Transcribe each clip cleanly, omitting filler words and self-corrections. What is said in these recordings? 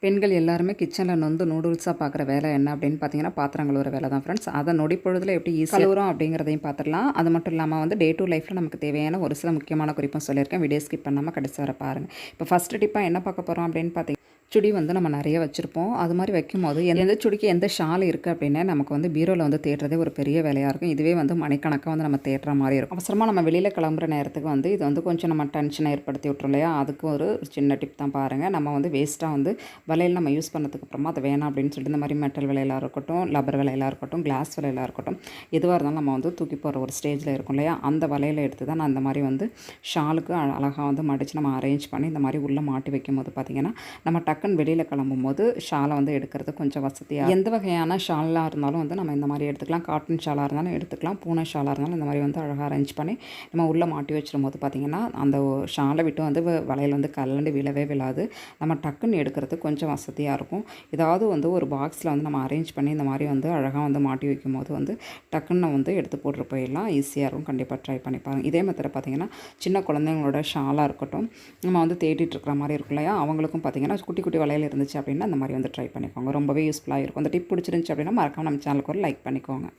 பெண்கள் எல்லாருமே கிச்சனில் வந்து நூடுல்ஸாக பார்க்குற வேலை என்ன அப்படின்னு பார்த்தீங்கன்னா பாத்திரம் கழுவுற வேலை தான் ஃப்ரெண்ட்ஸ். அதை நொடி பொழுதில் எப்படி ஈஸியாக கழுவுறோம் அப்படிங்கிறதையும் பார்த்துடலாம். அது மட்டும் இல்லாமல் வந்து டே டு லைஃப்பில் நமக்கு தேவையான ஒரு சில முக்கியமான குறிப்பும் சொல்லியிருக்கேன். வீடியோ ஸ்கிப் பண்ணாமல் கடைசி வர பாருங்கள். இப்போ ஃபஸ்ட்டு டிப்பாக என்ன பார்க்க போகிறோம் அப்படின்னு பார்த்தீங்கன்னா, சுடி வந்து நம்ம நிறைய வச்சுருப்போம். அது மாதிரி வைக்கும்போது எந்த சுடிக்கு எந்த ஷால் இருக்குது அப்படின்னா நமக்கு வந்து பீரோவில் வந்து தேடுறதே ஒரு பெரிய வேலையாக இருக்கும். இதுவே வந்து மணிக்கணக்காக வந்து நம்ம தேடுற மாதிரி இருக்கும். அவசரமாக நம்ம வெளியில் கிளம்புற நேரத்துக்கு வந்து இது வந்து கொஞ்சம் நம்ம டென்ஷனை ஏற்படுத்தி விட்டுரும் இல்லையா? அதுக்கு ஒரு சின்ன டிப் தான் பாருங்கள். நம்ம வந்து வேஸ்ட்டாக வந்து வலையில் நம்ம யூஸ் பண்ணதுக்கு அப்புறமா அது வேணாம் அப்படின்னு சொல்லிட்டு இந்த மாதிரி மெட்டல் விலையிலாக இருக்கட்டும், லப்பர் விலையிலாக இருக்கட்டும், கிளாஸ் விலையிலாக இருக்கட்டும், எதுவாக இருந்தாலும் நம்ம வந்து தூக்கி போகிற ஒரு ஸ்டேஜில் இருக்கும் இல்லையா? அந்த வலையில் எடுத்து தான் நான் இந்த மாதிரி வந்து ஷாலுக்கு அழகாக வந்து மடித்து நம்ம அரேஞ்ச் பண்ணி இந்த மாதிரி உள்ளே மாட்டி வைக்கும் போது பார்த்திங்கன்னா நம்ம டக்குன்னு வெளியில் கிளம்பும் போது ஷாலை வந்து எடுக்கிறது கொஞ்சம் வசதியாக. எந்த வகையான ஷாலாக இருந்தாலும் வந்து நம்ம இந்த மாதிரி எடுத்துக்கலாம். காட்டன் ஷாலாக இருந்தாலும் எடுத்துக்கலாம், பூனை ஷாலாக இருந்தாலும் இந்த மாதிரி வந்து அழகாக அரேஞ்ச் பண்ணி நம்ம உள்ளே மாட்டி வச்சிடும் போது பார்த்திங்கன்னா அந்த ஷாலை விட்டு வந்து வலையில் வந்து கலண்டு விழவே விழாது. நம்ம டக்குன்னு எடுக்கிறது கொஞ்சம் வசதியாக இருக்கும். ஏதாவது வந்து ஒரு பாக்ஸில் வந்து நம்ம அரேஞ்ச் பண்ணி இந்த மாதிரி வந்து அழகாக வந்து மாட்டி வைக்கும் போது வந்து டக்குன்னு வந்து எடுத்து போட்டு போயிடலாம். ஈஸியாக இருக்கும். கண்டிப்பாக ட்ரை பண்ணி பாருங்கள். இதே மெத்தட் பார்த்திங்கன்னா சின்ன குழந்தைங்களோட ஷாலாக இருக்கட்டும், நம்ம வந்து தேடிட்டு இருக்கிற மாதிரி இருக்கும் இல்லையா? அவங்களுக்கும் பார்த்திங்கன்னா குட்டி குட்டி வலையில் இருந்துச்சு அப்படின்னா அந்த மாதிரி வந்து ட்ரை பண்ணிக்கோங்க. ரொம்பவே யூஸ்ஃபுல்லாக இருக்கும். அந்த டிப் பிடிச்சிருந்துச்சி அப்படின்னா மறக்காம நம்ம சேனலுக்கு ஒரு லைக் பண்ணிக்கோங்க.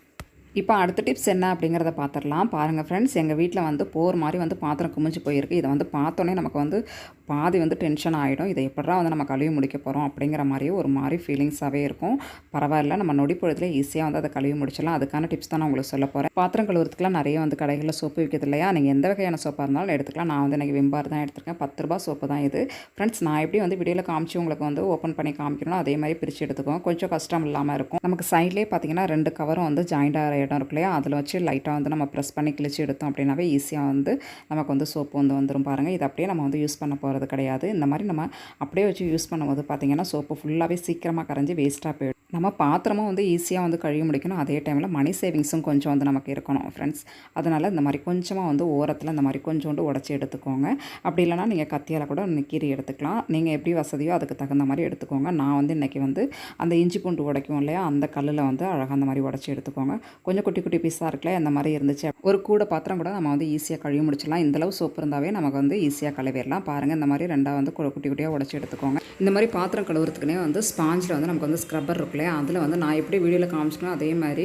இப்போ அடுத்த டிப்ஸ் என்ன அப்படிங்கிறத பார்த்துடலாம். பாருங்கள் ஃப்ரெண்ட்ஸ், எங்கள் வீட்டில் வந்து போர் மாதிரி வந்து பாத்திரம் குமிஞ்சு போயிருக்கு. இதை வந்து பார்த்தோன்னே நமக்கு வந்து பாதி வந்து டென்ஷன் ஆகிடும். இதை எப்படா வந்து நம்ம கழுவி முடிக்க போகிறோம் அப்படிங்கிற மாதிரியே ஒரு மாதிரி ஃபீலிங்ஸாகவே இருக்கும். பரவாயில்ல, நம்ம நொடி பொழுதுல ஈஸியாக வந்து அதை கழுவி முடிச்சிடலாம். அதுக்கான டிப்ஸ் தான் நான் உங்களுக்கு சொல்ல போகிறேன். பாத்திரம் கழுவுறதுக்குலாம் நிறைய வந்து கடைகளில் சோப்பு விற்கிறது இல்லையா? நீங்கள் எந்த வகையான சோப்பாக இருந்தாலும் எடுத்துக்கலாம். நான் வந்து எனக்கு விம்பார் தான் எடுத்துருக்கேன். 10 ரூபா சோப்பு தான் இது. ஃப்ரெண்ட்ஸ், நான் எப்படி வந்து வீடியோவில் காமிச்சு உங்களுக்கு வந்து ஓப்பன் பண்ணி காமிக்கணும் அதே மாதிரி பிரித்து எடுத்துக்கோங்க. கொஞ்சம் கஷ்டம் இல்லாமல் இருக்கும். நமக்கு சைட்லேயே பார்த்தீங்கன்னா 2 கவரும் வந்து ஜாயிண்ட் ஆகிற இடம் இருக்கு இல்லையா? அதில் வச்சு லைட்டாக வந்து நம்ம ப்ரெஸ் பண்ணி கிழிச்சு எடுத்தோம் அப்படின்னாவே ஈஸியாக வந்து நமக்கு வந்து சோப்பு வந்து வந்துடும். பாருங்கள், இது அப்படியே நம்ம வந்து யூஸ் பண்ண போகிறது கிடையாது. இந்த மாதிரி நம்ம அப்படியே வச்சு யூஸ் பண்ணும்போது பார்த்திங்கன்னா சோப்பு ஃபுல்லாகவே சீக்கிரமாக கரைஞ்சி வேஸ்ட்டாக போயிடும். நம்ம பாத்திரமும் வந்து ஈஸியாக வந்து கழுவி முடிக்கணும். அதே டைமில் மணி சேவிங்ஸும் கொஞ்சம் வந்து நமக்கு இருக்கணும் ஃப்ரெண்ட்ஸ். அதனால் இந்த மாதிரி கொஞ்சமாக வந்து ஓரத்தில் இந்த மாதிரி கொஞ்சோண்டு உடச்சி எடுத்துக்கோங்க. அப்படி இல்லைனா நீங்கள் கத்தியால் கூட கீறி எடுத்துக்கலாம். நீங்கள் எப்படி வசதியோ அதுக்கு தகுந்த மாதிரி எடுத்துக்கோங்க. நான் வந்து இன்றைக்கி வந்து அந்த இஞ்சி பூண்டு உடைக்கும் இல்லையா, அந்த கல்லில் வந்து அழகாக அந்த மாதிரி உடச்சி எடுத்துக்கோங்க. கொஞ்சம் குட்டி குட்டி பீஸாக இருக்குல்ல, அந்த மாதிரி இருந்துச்சு ஒரு கூட பாத்திரம் கூட நம்ம வந்து ஈஸியாக கழுவி முடிச்சிடலாம். இந்தளவு சோப்பு இருந்தாவே நமக்கு வந்து ஈஸியாக கழுவிடலாம். பாருங்கள், இந்த மாதிரி ரெண்டாக வந்து குட்டி குட்டியாக உடச்சி எடுத்துக்கோங்க. இந்த மாதிரி பாத்திரம் கழுவுறதுக்குனே வந்து ஸ்பாஞ்சில் வந்து நமக்கு வந்து ஸ்க்ரப்பர் இருக்குல்லையா, அதில் வந்து நான் எப்படி வீடியோவில் காமிச்சிக்கணும் அதே மாதிரி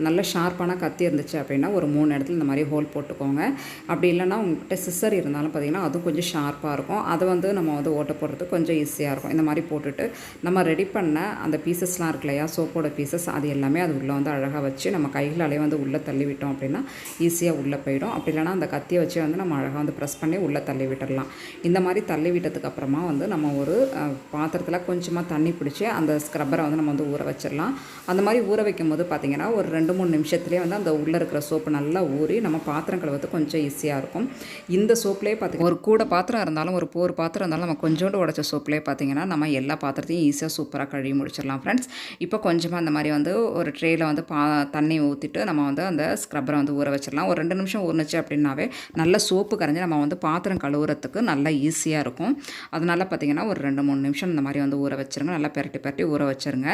நல்ல ஷார்ப்பான கத்தி இருந்துச்சு அப்படின்னா ஒரு 3 இடத்துல இந்த மாதிரி ஹோல் போட்டுக்கோங்க. அப்படி இல்லைனா உங்கள்கிட்ட சிசர் இருந்தாலும் பார்த்திங்கன்னா அதுவும் கொஞ்சம் ஷார்ப்பாக இருக்கும். அதை வந்து நம்ம வந்து ஓட்ட போடுறதுக்கு கொஞ்சம் ஈஸியாக இருக்கும். இந்த மாதிரி போட்டுட்டு நம்ம ரெடி பண்ண அந்த பீசஸ்லாம் இருக்கு இல்லையா, சோப்போட பீசஸ், அது எல்லாமே அது உள்ளே வந்து அழகாக வச்சு நம்ம கைகளாலே வந்து உள்ளே தள்ளி விட்டோம் அப்படின்னா ஈஸியாக உள்ளே போயிடும். அப்படி இல்லைனா அந்த கத்தியை வச்சு வந்து நம்ம அழகாக வந்து ப்ரெஸ் பண்ணி உள்ளே தள்ளி விட்டுடலாம். இந்த மாதிரி தள்ளி விட்டதுக்கு அப்புறமா வந்து நம்ம ஒரு பாத்திரத்தில் கொஞ்சமாக தண்ணி பிடிச்சி அந்த ஸ்க்ரப்பரை வந்து நம்ம வந்து ஊற வச்சிடலாம். அந்த மாதிரி ஊற வைக்கும் போது பார்த்திங்கன்னா ஒரு 2-3 நிமிஷத்துலேயே வந்து அந்த உள்ளே இருக்கிற சோப்பு நல்லா ஊறி நம்ம பாத்திரம் கழுவுறது கொஞ்சம் ஈஸியாக இருக்கும். இந்த சோப்புலேயே பார்த்திங்கன்னா ஒரு கூட பாத்திரம் இருந்தாலும் ஒரு போர் பாத்திரம் இருந்தாலும் நம்ம கொஞ்சோண்டு உடச்ச சோப்புலேயே பார்த்திங்கன்னா நம்ம எல்லா பாத்திரத்தையும் ஈஸியாக சூப்பராக கழுவி முடிச்சிடலாம் ஃப்ரெண்ட்ஸ். இப்போ கொஞ்சமாக அந்த மாதிரி வந்து ஒரு ட்ரேயில் வந்து தண்ணி ஊற்றிட்டு நம்ம வந்து அந்த ஸ்க்ரப்பரை வந்து ஊற வச்சிடலாம். ஒரு 2 நிமிஷம் ஊறினுச்சு அப்படின்னாவே நல்ல சோப்பு கரைஞ்சி நம்ம வந்து பாத்திரம் கழுவுறதுக்கு நல்லா ஈஸியாக இருக்கும். அதனால் பார்த்திங்கன்னா ஒரு 2-3 நிமிஷம் இந்த மாதிரி வந்து ஊற வச்சுருங்க. நல்லா பெரட்டி ஊற வச்சுருங்க.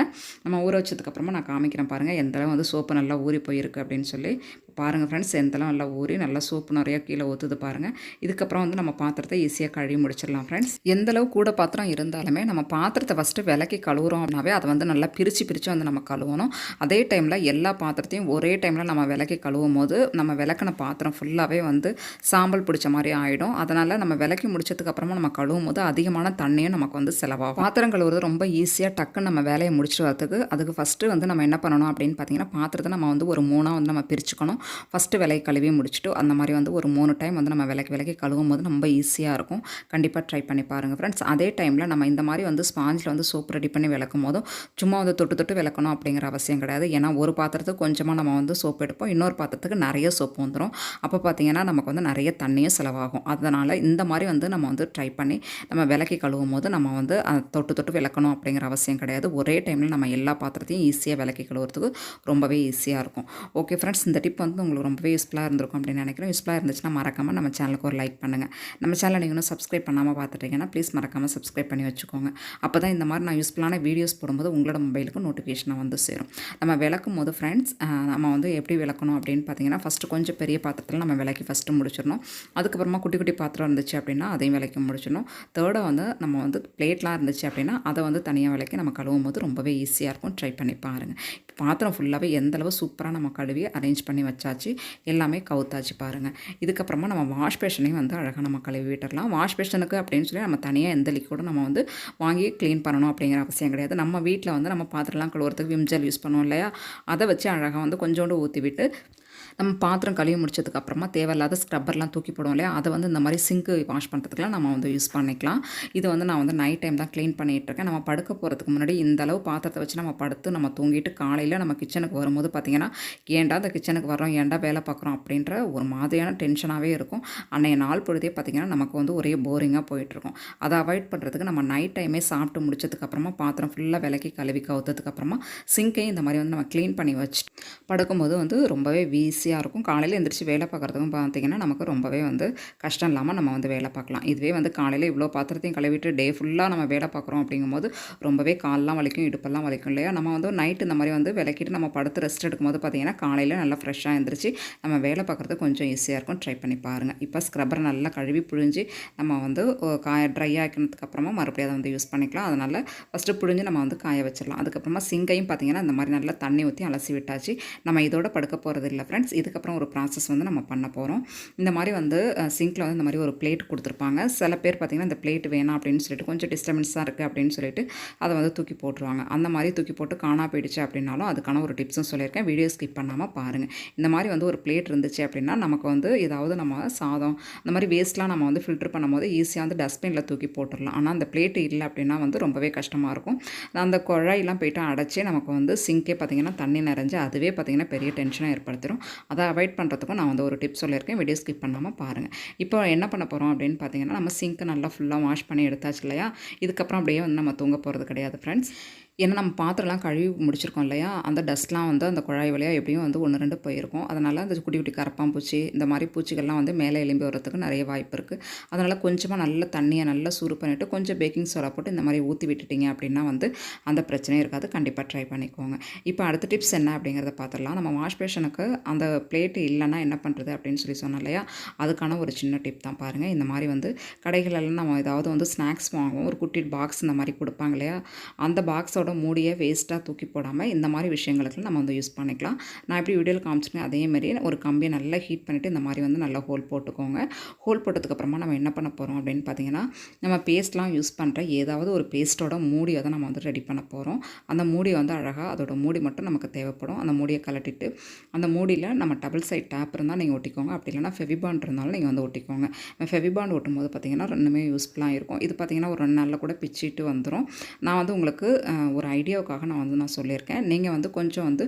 நம்ம ஊற வச்சதுக்கப்புறமா நான் காமிக்கிறேன் பாருங்கள் எந்தளவு வந்து சோப்பு நல்லா ஊறி போயிருக்கு அப்படின்னு சொல்லி. பாருங்கள் ஃப்ரெண்ட்ஸ், எந்தளவு நல்லா ஊறி நல்லா சோப்பு நிறையா கீழே ஊற்றுது பாருங்கள். இதுக்கப்புறம் வந்து நம்ம பாத்திரத்தை ஈஸியாக கழுவி முடிச்சிடலாம் ஃப்ரெண்ட்ஸ். எந்தளவு கூட பாத்திரம் இருந்தாலுமே நம்ம பாத்திரத்தை ஃபஸ்ட்டு விலக்கி கழுவுறோம் அப்படின்னாவே அதை வந்து நல்லா பிரித்து வந்து நம்ம கழுவணும். அதே டைமில் எல்லா பாத்திரத்தையும் ஒரே டைமில் நம்ம விலக்கி கழுவும் போது நம்ம விளக்கின பாத்திரம் ஃபுல்லாகவே வந்து சாம்பல் பிடிச்ச மாதிரி ஆகிடும். அதனால் நம்ம விலக்கி முடிச்சதுக்கப்புறமா நம்ம கழுவும் போது அதிகமான தண்ணியும் நமக்கு வந்து செலவாகும். பாத்திரம் கழுவுறது ரொம்ப ஈஸியாக டக்குன்னு நம்ம வேலையை முடிச்சுட்டு வரதுக்கு அதுக்கு ஃபஸ்ட்டு வந்து நம்ம என்ன பண்ணணும் அப்படின்னு பார்த்தீங்கன்னா பாத்திரத்தை நம்ம வந்து ஒரு 3ஆக வந்து நம்ம பிரிச்சுக்கணும். ஃபஸ்ட்டு விலை கழுவி முடிச்சுட்டு அந்த மாதிரி வந்து ஒரு 3 டைம் வந்து நம்ம விலக்கி கழுவும் போது ரொம்ப ஈஸியாக இருக்கும். கண்டிப்பாக ட்ரை பண்ணி பாருங்கள் ஃப்ரெண்ட்ஸ். அதே டைமில் நம்ம இந்த மாதிரி வந்து ஸ்பாஞ்சில் வந்து சோப் ரெடி பண்ணி விளக்கும் போதும் சும்மா வந்து தொட்டு விளக்கணும் அப்படிங்கிற அவசியம் கிடையாது. ஏன்னா ஒரு பாத்திரத்துக்கு கொஞ்சமாக நம்ம வந்து சோப் எடுப்போம், இன்னொரு பாத்திரத்துக்கு நிறைய சோப்பு வந்துடும். அப்போ பார்த்திங்கன்னா நமக்கு வந்து நிறைய தண்ணியும் செலவாகும். அதனால் இந்த மாதிரி வந்து நம்ம வந்து ட்ரை பண்ணி நம்ம விலக்கி கழுவும் போது நம்ம வந்து தொட்டு விளக்கணும் அப்படிங்கிற அவசியம் கிடையாது. ஒரே டைமில் நம்ம எல்லா பாத்திரத்தையும் ஈஸியாக விலக்கி கழுவுறதுக்கு ரொம்பவே ஈஸியாக இருக்கும். ஓகே ஃப்ரெண்ட்ஸ், இந்த டிப் வந்து வந்து உங்களுக்கு ரொம்பவே யூஸ்ஃபுல்லாக இருந்திருக்கும் அப்படின்னு நினைக்கிறேன். யூஸ்ஃபுல்லாக இருந்துச்சுன்னா மறக்காமல் நம்ம சேனலுக்கு ஒரு லைக் பண்ணுங்கள். நம்ம சேனலை நீங்கள் இன்னும் சப்ஸ்கிரைப் பண்ணாமல் பார்த்துட்டீங்கன்னா ப்ளீஸ் மறக்காமல் சப்ஸ்கிரைப் பண்ணி வச்சுக்கோங்க. அப்போ தான் இந்த மாதிரி நான் யூஸ்ஃபுல்லான வீடியோஸ் போடும்போது உங்களோட மொபைலுக்கு நோட்டிஃபிகேஷனை வந்து சேரும். நம்ம விளக்கும் போது ஃப்ரெண்ட்ஸ் நம்ம வந்து எப்படி விளக்கணும் அப்படின்னு பார்த்தீங்கன்னா ஃபஸ்ட்டு கொஞ்சம் பெரிய பாத்திரத்தில் நம்ம விளக்கி ஃபஸ்ட்டு முடிச்சிடணும். அதுக்கப்புறமா குட்டி குட்டி பாத்திரம் இருந்துச்சு அப்படின்னா அதையும் விளக்கி முடிச்சிடணும். தேர்டாக வந்து நம்ம வந்து பிளேட்லாம் இருந்துச்சு அப்படின்னா அதை வந்து தனியாக விளக்கி நம்ம கழுவும் போது ரொம்பவே ஈஸியாக இருக்கும். ட்ரை பண்ணி பாருங்கள். பாத்திரம் ஃபுல்லாகவே எந்தளவு சூப்பராக நம்ம கழுவி அரேஞ்ச் பண்ணி வச்சாச்சு. எல்லாமே கவுத்தாச்சு பாருங்கள். இதுக்கப்புறமா நம்ம வாஷ் பேஷனையும் வந்து அழகாக நம்ம கழுவி விட்டுடலாம். வாஷ் பேஷனுக்கு அப்படின்னு சொல்லி நம்ம தனியாக எந்த லிக்விடும் நம்ம வந்து வாங்கி க்ளீன் பண்ணணும் அப்படிங்கிற அவசியம் கிடையாது. நம்ம வீட்டில் வந்து நம்ம பாத்திரம்லாம் கழுவுறதுக்கு விம் ஜெல் யூஸ் பண்ணுவோம் இல்லையா, அதை வச்சு அழகாக வந்து கொஞ்சோண்டு ஊற்றி விட்டு நம்ம பாத்திரம் கழுவி முடிச்சதுக்கப்புறமா தேவையில்லாத ஸ்க்ரப்பர்லாம் தூக்கி போடுவோம் இல்லையா, அதை வந்து இந்த மாதிரி சிங்க்கு வாஷ் பண்ணுறதுக்குலாம் நம்ம வந்து யூஸ் பண்ணிக்கலாம். இது வந்து நான் வந்து நைட் டைம் தான் க்ளீன் பண்ணிகிட்ருக்கேன். நம்ம படுக்க போகிறதுக்கு முன்னாடி இந்த அளவு பாத்திரத்தை வச்சு நம்ம படுத்து நம்ம தூங்கிட்டு காலையில் நம்ம கிச்சனுக்கு வரும்போது பார்த்திங்கன்னா ஏன்டா இந்த கிச்சனுக்கு வரோம், ஏன்டா வேலை பார்க்குறோம் அப்படின்ற ஒரு மாதிரியான டென்ஷனாகவே இருக்கும். அன்றைய நாள் பொழுதே பார்த்திங்கன்னா நமக்கு வந்து ஒரே போரிங்காக போயிட்டுருக்கும். அதை அவாய்ட் பண்ணுறதுக்கு நம்ம நைட் டைமே சாப்பிட்டு முடிச்சதுக்கப்புறமா பாத்திரம் ஃபுல்லாக விலக்கி கழுவி கவுத்ததுக்கப்புறமா சிங்கையும் இந்த மாதிரி வந்து நம்ம க்ளீன் பண்ணி வச்சு படுக்கும்போது வந்து ரொம்பவே ஈஸியாக இருக்கும். காலையில் எந்திரிச்சு வேலை பார்க்குறதுக்கும் பார்த்திங்கன்னா நமக்கு ரொம்பவே வந்து கஷ்டம் இல்லாமல் நம்ம வந்து வேலை பார்க்கலாம். இதுவே வந்து காலையில் இவ்வளோ பாத்திரத்தையும் கழுவிட்டு டே ஃபுல்லாக நம்ம வேலை பார்க்குறோம் அப்படிங்கும்போது ரொம்பவே கால்லாம் வலிக்கும், இடுப்பெல்லாம் வலிக்கும் இல்லையா. நம்ம வந்து நைட்டு இந்த மாதிரி வந்து விளக்கிட்டு நம்ம படுத்து ரெஸ்ட் எடுக்கும்போது பார்த்திங்கன்னா காலையில் நல்லா ஃப்ரெஷ்ஷாக எழுந்திரிச்சு நம்ம வேலை பார்க்குறது கொஞ்சம் ஈஸியாக இருக்கும். ட்ரை பண்ணி பாருங்கள். இப்போ ஸ்க்ரப்பரை நல்லா கழுவி புழிஞ்சு நம்ம வந்து ட்ரை ஆக்கினதுக்கு அப்புறமா மறுபடியும் அதை வந்து யூஸ் பண்ணிக்கலாம். அதனால் ஃபஸ்ட்டு புழிஞ்சு நம்ம வந்து காய வச்சிடலாம். அதுக்கப்புறமா சிங்கையும் பார்த்திங்கன்னா இந்த மாதிரி நல்லா தண்ணி ஊற்றி அலசி விட்டாச்சு. நம்ம இதோட படுக்க போகிறது இல்லை ஃப்ரெண்ட்ஸ். இதுக்கப்புறம் ஒரு ப்ராசஸ் வந்து நம்ம பண்ண போகிறோம். இந்த மாதிரி வந்து சிங்கில் வந்து இந்த மாதிரி ஒரு பிளேட் கொடுத்துருப்பாங்க. சில பேர் பார்த்திங்கன்னா இந்த பிளேட் வேணாம் அப்படின்னு சொல்லிட்டு கொஞ்சம் டிஸ்டர்பன்ஸாக இருக்குது அப்படின்னு சொல்லிட்டு அதை வந்து தூக்கி போட்டுருவாங்க. அந்த மாதிரி தூக்கி போட்டு காணா போயிடுச்சு அப்படின்னாலும் அதுக்கான ஒரு டிப்ஸும் சொல்லியிருக்கேன். வீடியோ ஸ்கிப் பண்ணாமல் பாருங்கள். இந்த மாதிரி வந்து ஒரு பிளேட் இருந்துச்சு அப்படின்னா நமக்கு வந்து ஏதாவது நம்ம சாதம் இந்த மாதிரி வேஸ்ட்லாம் நம்ம வந்து ஃபில்டர் பண்ணும்போது ஈஸியாக வந்து டஸ்ட்பினில் தூக்கி போட்டுடலாம். ஆனால் அந்த பிளேட் இல்லை அப்படின்னா வந்து ரொம்பவே கஷ்டமாக இருக்கும். அந்த குழாயெல்லாம் போய்ட்டு அடைச்சி நமக்கு வந்து சிங்கே பார்த்திங்கன்னா தண்ணி நிறைஞ்சு அதுவே பார்த்திங்கன்னா பெரிய டென்ஷனாக ஏற்படுத்திடும். அதை அவாய்ட் பண்ணுறதுக்கும் நான் வந்து ஒரு டிப் சொல்லியிருக்கேன். வீடியோ ஸ்கிப் பண்ணாமல் பாருங்கள். இப்போ என்ன பண்ண போகிறோம் அப்படின்னு பார்த்தீங்கன்னா நம்ம சிங்க்கை நல்லா ஃபுல்லாக வாஷ் பண்ணி எடுத்தாச்சு இல்லையா. இதுக்கப்புறம் அப்படியே வந்து நம்ம தூங்க போகிறது கிடையாது ஃப்ரெண்ட்ஸ். ஏன்னா நம்ம பாத்திரம்லாம் கழுவி முடிச்சிருக்கோம் இல்லையா, அந்த டஸ்ட்லாம் வந்து அந்த குழாய் வழியாக எப்படியும் வந்து 1-2 போயிருக்கும். அதனால் அந்த குட்டி குட்டி கரப்பாம்பூச்சி இந்த மாதிரி பூச்சிகள்லாம் வந்து மேலே எலும்பி வரதுக்கு நிறைய வாய்ப்பு இருக்குது. அதனால் கொஞ்சமாக நல்ல தண்ணியை நல்லா சூடு பண்ணிவிட்டு கொஞ்சம் பேக்கிங் சோடா போட்டு இந்த மாதிரி ஊற்றி விட்டுட்டிங்க அப்படின்னா வந்து அந்த பிரச்சனையும் இருக்காது. கண்டிப்பாக ட்ரை பண்ணிக்கோங்க. இப்போ அடுத்த டிப்ஸ் என்ன அப்படிங்கிறத பார்த்துடலாம். நம்ம வாஷ் பேஷனுக்கு அந்த பிளேட்டு இல்லைன்னா என்ன பண்ணுறது அப்படின்னு சொல்லி சொன்னோம் இல்லையா, அதுக்கான ஒரு சின்ன டிப் தான் பாருங்கள். இந்த மாதிரி வந்து கடைகளெல்லாம் நம்ம ஏதாவது வந்து ஸ்நாக்ஸ் வாங்குவோம், ஒரு குட்டி பாக்ஸ் இந்த மாதிரி கொடுப்பாங்க இல்லையா, அந்த பாக்ஸோட மூடியை வேஸ்ட்டாக தூக்கி போடாமல் இந்த மாதிரி விஷயங்களுக்கு நம்ம வந்து யூஸ் பண்ணிக்கலாம். நான் எப்படி வீடியோவில் காமிச்சிருக்கேன் அதேமாதிரி ஒரு கம்பியை நல்லா ஹீட் பண்ணிவிட்டு இந்த மாதிரி வந்து நல்லா ஹோல் போட்டுக்கோங்க. ஹோல் போட்டதுக்கப்புறமா நம்ம என்ன பண்ண போகிறோம் அப்படின்னு பார்த்தீங்கன்னா நம்ம பேஸ்ட்லாம் யூஸ் பண்ணுற ஏதாவது ஒரு பேஸ்ட்டோட மூடியை தான் நம்ம வந்து ரெடி பண்ண போகிறோம். அந்த மூடியை வந்து அழகாக அதோட மூடி மட்டும் நமக்கு தேவைப்படும். அந்த மூடியை கலட்டிட்டு அந்த மூடியில் நம்ம டபுள் சைட் டேப் இருந்தால் நீங்கள் ஒட்டிக்கோங்க. அப்படி இல்லைனா ஃபெவிபாண்ட் இருந்தாலும் நீங்கள் வந்து ஒட்டிக்கோங்க. ஃபெவிபாண்ட் ஒட்டும்போது பார்த்திங்கன்னா ரெண்டுமே யூஸ்ஃபுல்லாக இருக்கும். இது பார்த்திங்கன்னா ஒரு 2 நாளில் கூட பிச்சுட்டு வந்துடும். நான் வந்து உங்களுக்கு ஒரு ஐடியாவுக்காக நான் சொல்லியிருக்கேன். நீங்கள் வந்து கொஞ்சம் வந்து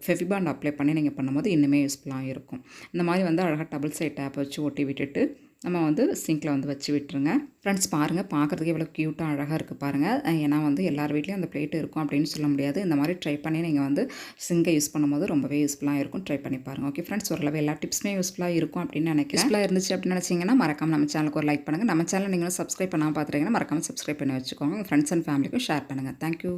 ஃபெவிபாண்ட் அப்ளை பண்ணி நீங்கள் பண்ணும்போது இன்னுமே யூஸ்ஃபுல்லாக இருக்கும். இந்த மாதிரி வந்து அழகாக டபுள் சைட் டேப் வச்சு ஒட்டி விட்டுட்டு நம்ம வந்து சிங்கில் வந்து வச்சு விட்டுருங்க. ஃப்ரெண்ட்ஸ் பாருங்கள், பார்க்குறதுக்கு எவ்வளோ க்யூட்டாக அழகாக இருக்குது பாருங்கள். ஏன்னா வந்து எல்லார் வீட்லேயும் அந்த பிளேட் இருக்கும் அப்படின்னு சொல்ல முடியாது. இந்த மாதிரி ட்ரை பண்ணி நீங்கள் வந்து சிங்கை யூஸ் பண்ணும்போது ரொம்பவே யூஸ்ஃபுல்லாக இருக்கும். ட்ரை பண்ணி பாருங்கள். ஓகே ஃப்ரெண்ட்ஸ், ஓரளவு எல்லா டிப்ஸுமே யூஸ்ஃபுல்லாக இருக்கும் அப்படின்னு நினைக்கிறேன். யூஸ்ஃபுல்லாக இருந்துச்சு அப்படின்னு நினச்சிங்கன்னா மறக்காமல் நம்ம சேனலுக்கு ஒரு லைக் பண்ணுங்கள். நம்ம சேனல் நீங்களும் சப்ஸ்கிரைப் பண்ணாமல் பார்த்துட்டீங்கன்னா மறக்காமல் சப்ஸ்கிரைப் பண்ணி வச்சுக்கோங்க. உங்கள் ஃப்ரெண்ட்ஸ் அண்ட் ஃபேமிலிக்கும் ஷேர் பண்ணுங்கள். தேங்க்யூ.